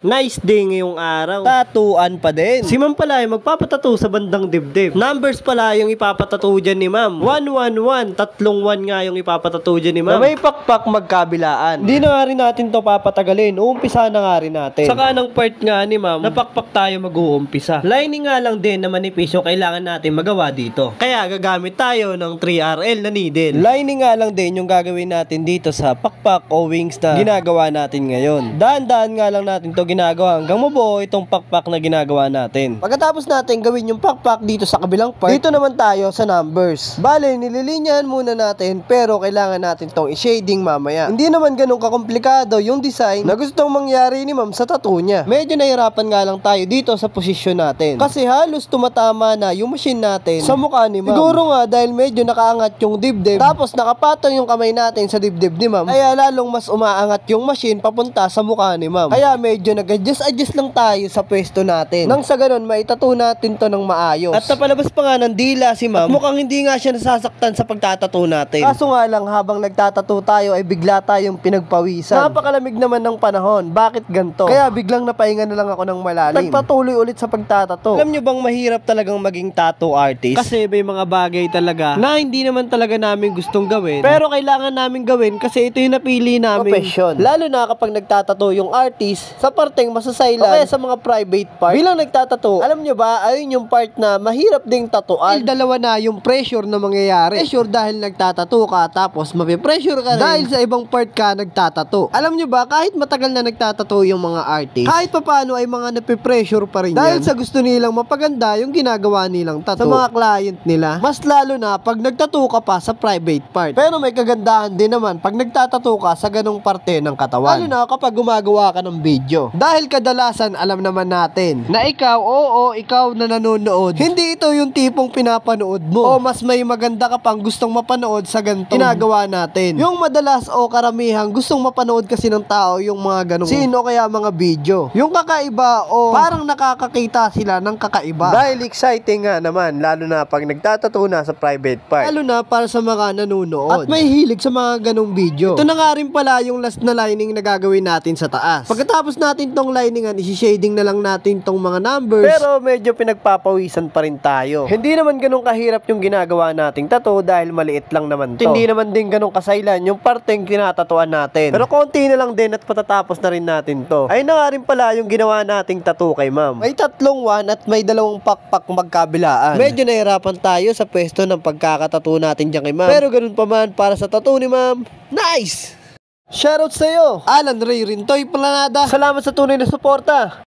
Nice day ngayong araw. Tatuan pa din. Si ma'am pala ay magpapatato sa bandang dibdib. Numbers pala yung ipapatato dyan ni ma'am. 111, tatlong 1 nga yung ipapatato dyan ni Na ma'am. may pakpak magkabilaan. Hindi na nga rin natin to papatagalin. Uumpisa na nga rin natin. Sa kanang part nga ni ma'am, napakpak tayo mag-uumpisa. Lining nga lang din na manipis yung kailangan natin magawa dito. Kaya gagamit tayo ng 3RL na needle. Lining nga lang din yung gagawin natin dito sa pakpak o wings na ginagawa natin ngayon. Daan-daan nga lang natin to ginagawa hanggang mabuo itong pakpak na ginagawa natin. Pagkatapos natin gawin yung pakpak dito sa kabilang part, dito naman tayo sa numbers. Bale, nililinyahan muna natin pero kailangan natin tong i-shading mamaya. Hindi naman ganun kakomplikado yung design na gustong mangyari ni ma'am sa tattoo niya. Medyo nahirapan nga lang tayo dito sa posisyon natin. Kasi halos tumatama na yung machine natin sa mukha ni ma'am. Siguro nga dahil medyo nakaangat yung dibdib, tapos nakapatong yung kamay natin sa dibdib ni ma'am, kaya lalong mas umaangat yung machine papunta sa mukha ni ma'am. Kaya medyo nag-adjust lang tayo sa pwesto natin. Nang sa ganun, maitato natin to ng maayos. At napalabas pa nga ng dila si ma'am. At mukhang hindi nga siya nasasaktan sa pagtatato natin. Kaso nga lang, habang nagtatato tayo ay bigla tayong pinagpawisan. Napakalamig naman ng panahon. Bakit ganto? Kaya biglang napahinga na lang ako ng malalim. Nagpatuloy ulit sa pagtatato. Alam nyo bang mahirap talagang maging tattoo artist? Kasi may mga bagay talaga na hindi naman talaga namin gustong gawin. Pero kailangan namin gawin kasi ito yung napili namin. Profession. Lalo na kapag nagtatato yung artist sa parteng masasailan o kaya sa mga private part. Bilang nagtatato, alam nyo ba, ayun yung part na mahirap ding tatuan. Dalawa na yung pressure na mangyayari. Pressure dahil nagtatato ka, tapos mapipressure ka rin dahil sa ibang part ka nagtatato. Alam nyo ba, kahit matagal na nagtatato yung mga artist, kahit papaano ay mga napipressure pa rin dahil yan. Sa gusto nilang mapaganda yung ginagawa nilang tattoo sa mga client nila. Mas lalo na pag nagtato ka pa sa private part. Pero may kagandahan din naman pag nagtatato ka sa ganong parte ng katawan. Lalo na kapag gumagawa ka ng video. Dahil kadalasan alam naman natin na ikaw na nanonood, hindi ito yung tipong pinapanood mo. O mas may maganda ka pang gustong mapanood sa ganitong ginagawa natin. Yung madalas o karamihan gustong mapanood kasi ng tao yung mga ganong scene o kaya mga video. Yung kakaiba o parang nakakakita sila ng kakaiba. Dahil exciting nga naman, lalo na pag nagtatato na sa private part. Lalo na para sa mga nanonood. At may hilig sa mga ganong video. Ito na nga rin pala yung last na lining na gagawin natin sa taas. Pagkatapos natin tong liningan, isi-shading na lang natin tong mga numbers. Pero medyo pinagpapawisan pa rin tayo. Hindi naman ganun kahirap yung ginagawa nating tattoo dahil maliit lang naman to. Hindi naman din ganun kasailan yung parteng tinatatuan natin. Pero konti na lang din at patatapos na rin natin to. Ay na nga rin pala yung ginawa nating tattoo kay ma'am. May tatlong 1 at may dalawang pakpak magkabilaan. Medyo nahirapan tayo sa pwesto ng pagkakatattoo natin dyan kay ma'am. Pero ganun pa man, para sa tattoo ni ma'am, nice! Shoutout sa'yo, Alan Ray Rintoy Planada. Salamat sa tunay na suporta.